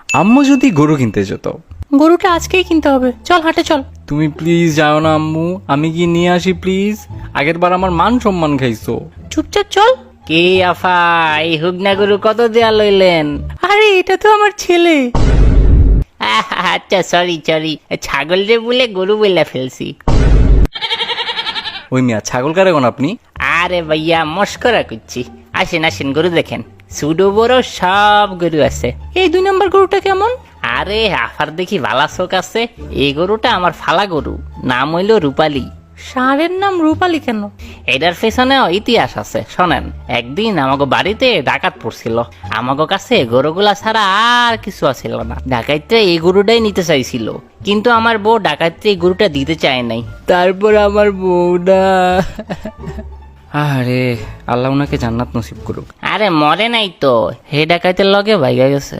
আম্মু যদি গরু কিনতে যেত। গরুটা আজকেই কিনতে হবে, চল হাটে চল। তুমি প্লিজ যাও না আম্মু, আমি কি নিয়ে আসি প্লিজ? আগের বার আমার মান সম্মান খাইছো। চুপচাপ চল। কে আফা, এই হুগনা গরু কত দেয়া লইলেন? আরে এটা তো আমার ছেলে। আচ্ছা সরি সরি, ছাগল রে বলে গরু বলে ফেলছি। ওই মিয়া ছাগল কারে কোন আপনি? আরে ভাইয়া মস্করা করছি। আসেন আসেন গরু দেখেন, সুডো বড় সব গরু আছে। এই 2 নম্বর গরুটা কেমন? আরে আফার দেখি ভালা চোখ আছে। এই গরুটা আমার ফালা গরু, নাম হইল রূপালী। ষাঁড়ের নাম রূপালী কেন? এটার পেছনেও ইতিহাস আছে, শোনেন। একদিন আমাকে বাড়িতে ডাকাত পড়ছিল, আমাকে কাছে গরুগুলা ছাড়া আর কিছু আছিল না। ডাকাইতে এই গরুটাই নিতে চাইছিল, কিন্তু আমার বউ ডাকাইতে এই গরুটা দিতে চায় নাই। তারপর আমার বউটা আরে আল্লাহ ওনাকে জান্নাত নসিব করুক। আরে মরে নাই তো, হে ডাকাইতের লগে ভাইগা গেছে।